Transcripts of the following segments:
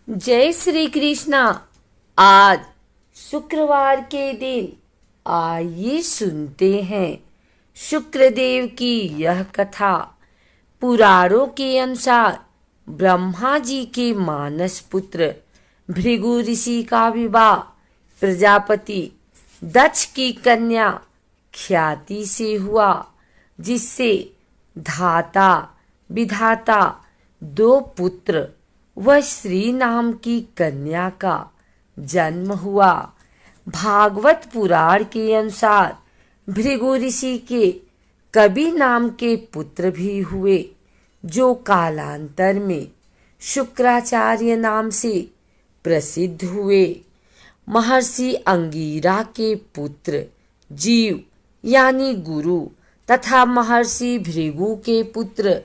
जय श्री कृष्णा। आज शुक्रवार के दिन आइए सुनते हैं शुक्रदेव की यह कथा। पुराणों के अनुसार ब्रह्मा जी के मानस पुत्र भृगु ऋषि का विवाह प्रजापति दक्ष की कन्या ख्याति से हुआ, जिससे धाता विधाता दो पुत्र व श्री नाम की कन्या का जन्म हुआ। भागवत पुराण के अनुसार भृगु ऋषि के कबि नाम के पुत्र भी हुए, जो कालांतर में शुक्राचार्य नाम से प्रसिद्ध हुए। महर्षि अंगिरा के पुत्र जीव यानी गुरु तथा महर्षि भृगु के पुत्र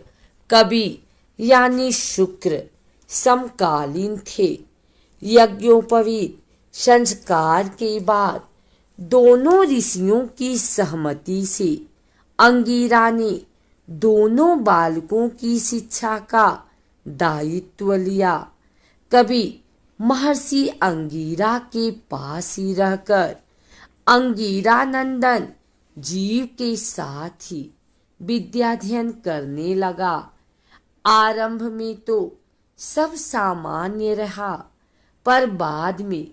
कबि यानी शुक्र समकालीन थे। यज्ञोपवीत संस्कार के बाद दोनों ऋषियों की सहमति से अंगिरा ने दोनों बालकों की शिक्षा का दायित्व लिया। कभी महर्षि अंगिरा के पास ही रहकर अंगिरा नंदन जीव के साथ ही विद्याध्ययन करने लगा। आरंभ में तो सब सामान्य रहा, पर बाद में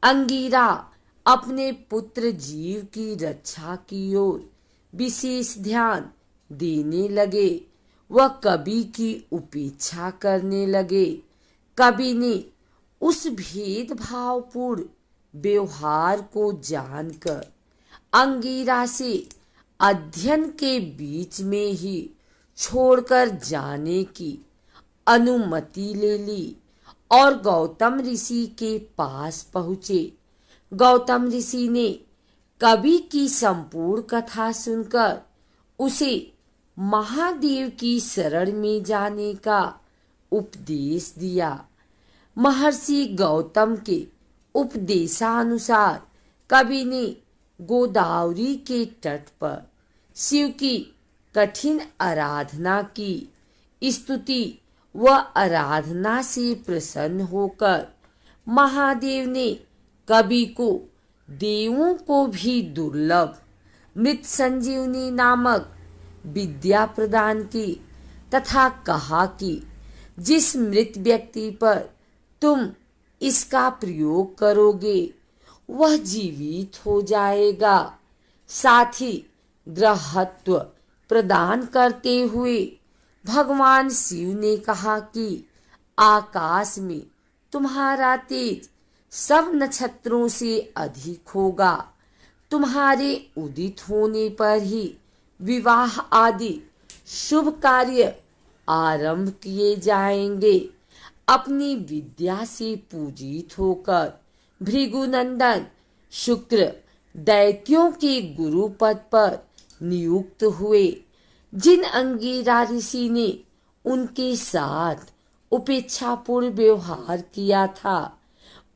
अंगिरा अपने पुत्र जीव की रक्षा की ओर विशेष ध्यान देने लगे। वह कबि की उपेक्षा करने लगे। कबि ने उस भेदभावपूर्ण व्यवहार को जानकर अंगिरा से अध्ययन के बीच में ही छोड़कर जाने की अनुमति ले ली और गौतम ऋषि के पास पहुँचे। गौतम ऋषि ने कबि की संपूर्ण कथा सुनकर उसे महादेव की शरण में जाने का उपदेश दिया। महर्षि गौतम के उपदेशानुसार कबि ने गोदावरी के तट पर शिव की कठिन आराधना की। स्तुति व आराधना से प्रसन्न होकर महादेव ने कबि को देवों को भी दुर्लभ मृत संजीवनी नामक विद्या प्रदान की तथा कहा कि जिस मृत व्यक्ति पर तुम इसका प्रयोग करोगे वह जीवित हो जाएगा। साथ ही ग्रहत्व प्रदान करते हुए भगवान शिव ने कहा कि आकाश में तुम्हारा तेज सब नक्षत्रों से अधिक होगा। तुम्हारे उदित होने पर ही विवाह आदि शुभ कार्य आरंभ किए जाएंगे। अपनी विद्या से पूजित होकर भृगुनंदन शुक्र दैत्यों के गुरु पद पर नियुक्त हुए। जिन अंगिरा ऋषि ने उनके साथ उपेक्षापूर्ण व्यवहार किया था,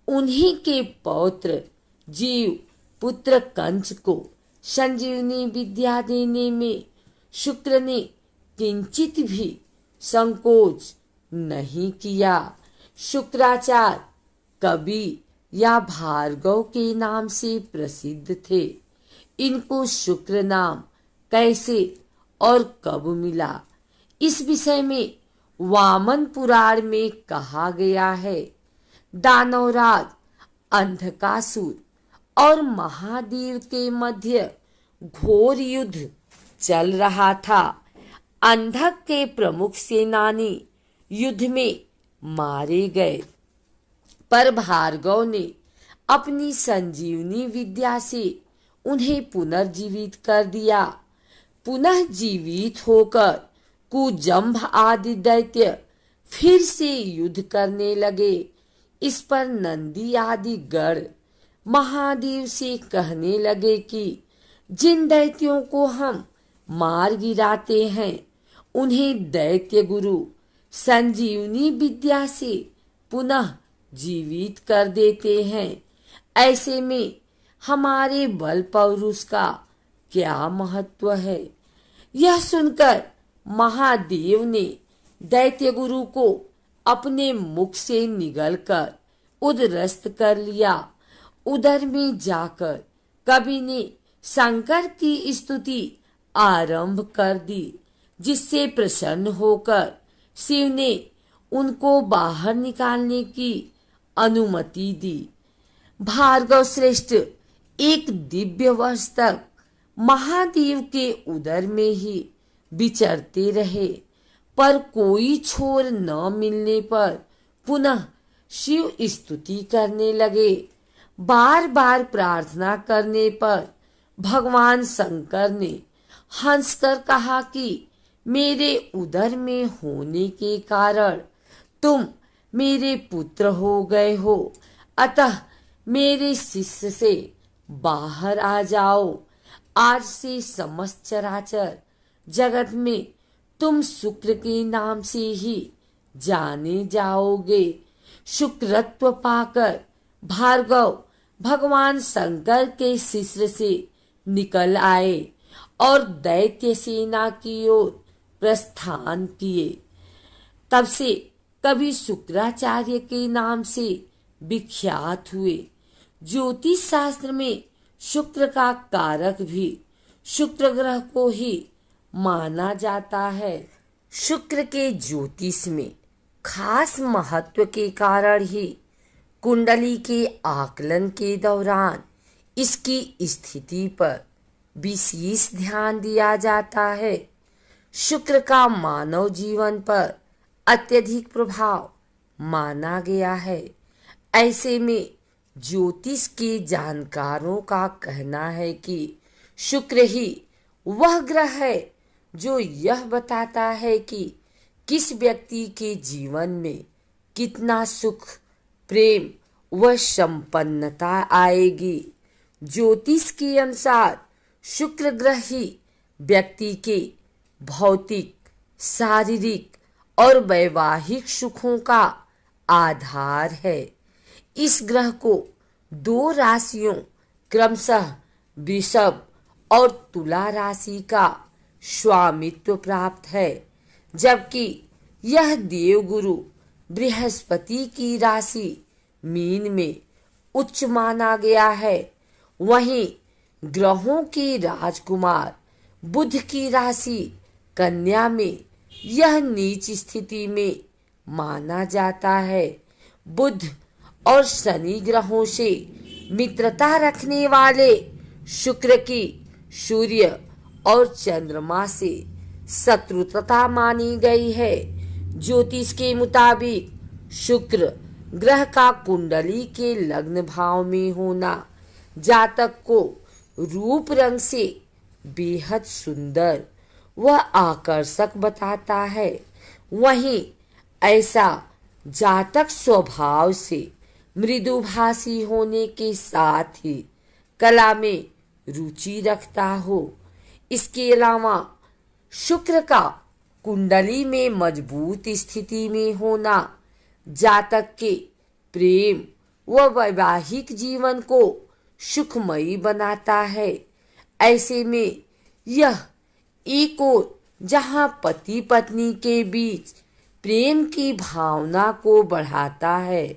उन्हीं के पौत्र जीव पुत्र कंस को संजीवनी विद्या देने में शुक्र ने किंचित भी संकोच नहीं किया। शुक्राचार्य कबि या भार्गव के नाम से प्रसिद्ध थे। इनको शुक्र नाम कैसे और कब मिला, इस विषय में वामन पुराण में कहा गया है। दानवराज अंधकासुर और महादेव के मध्य घोर युद्ध चल रहा था। अंधक के प्रमुख सेनानी युद्ध में मारे गए, पर भार्गव ने अपनी संजीवनी विद्या से उन्हें पुनर्जीवित कर दिया। पुनः जीवित होकर कुजंभ आदि दैत्य फिर से युद्ध करने लगे। इस पर नंदी आदि गण महादेव से कहने लगे कि जिन दैत्यों को हम मार गिराते हैं उन्हें दैत्य गुरु संजीवनी विद्या से पुनः जीवित कर देते हैं। ऐसे में हमारे बल पौरुष का क्या महत्व है। यह सुनकर महादेव ने दैत्य गुरु को अपने मुख से निगलकर उदरस्त कर लिया। उधर में जाकर कवि ने शंकर की स्तुति आरंभ कर दी, जिससे प्रसन्न होकर शिव ने उनको बाहर निकालने की अनुमति दी। भार्गव श्रेष्ठ एक दिव्य वर्ष तक महादेव के उदर में ही विचरते रहे, पर कोई छोर न मिलने पर पुनः शिव स्तुति करने लगे। बार बार प्रार्थना करने पर भगवान शंकर ने हंसकर कहा कि मेरे उदर में होने के कारण तुम मेरे पुत्र हो गए हो, अतः मेरे शिष्य से बाहर आ जाओ। आज से समस्त चराचर जगत में तुम शुक्र के नाम से ही जाने जाओगे। शुक्रत्व पाकर भार्गव भगवान शंकर के शिष्य से निकल आए और दैत्य सेना की ओर प्रस्थान किए। तब से कवि शुक्राचार्य के नाम से विख्यात हुए। ज्योतिष शास्त्र में शुक्र का कारक भी शुक्र ग्रह को ही माना जाता है। शुक्र के ज्योतिष में खास महत्व के कारण ही कुंडली के आकलन के दौरान इसकी स्थिति पर विशेष ध्यान दिया जाता है। शुक्र का मानव जीवन पर अत्यधिक प्रभाव माना गया है। ऐसे में ज्योतिष के जानकारों का कहना है कि शुक्र ही वह ग्रह है जो यह बताता है कि किस व्यक्ति के जीवन में कितना सुख, प्रेम व संपन्नता आएगी। ज्योतिष के अनुसार शुक्र ग्रह ही व्यक्ति के भौतिक, शारीरिक और वैवाहिक सुखों का आधार है। इस ग्रह को दो राशियों क्रमशः वृषभ और तुला राशि का स्वामित्व प्राप्त है, जबकि यह देवगुरु बृहस्पति की राशि मीन में उच्च माना गया है। वहीं ग्रहों के राजकुमार बुध की राशि कन्या में यह नीच स्थिति में माना जाता है। बुध और शनि ग्रहों से मित्रता रखने वाले शुक्र की सूर्य और चंद्रमा से शत्रुता मानी गई है। ज्योतिष के मुताबिक शुक्र ग्रह का कुंडली के लग्न भाव में होना जातक को रूप रंग से बेहद सुंदर व आकर्षक बताता है। वहीं ऐसा जातक स्वभाव से मृदुभाषी होने के साथ ही कला में रुचि रखता हो। इसके अलावा शुक्र का कुंडली में मजबूत स्थिति में होना जातक के प्रेम व वैवाहिक जीवन को सुखमयी बनाता है। ऐसे में यह एक ओर जहां पति पत्नी के बीच प्रेम की भावना को बढ़ाता है,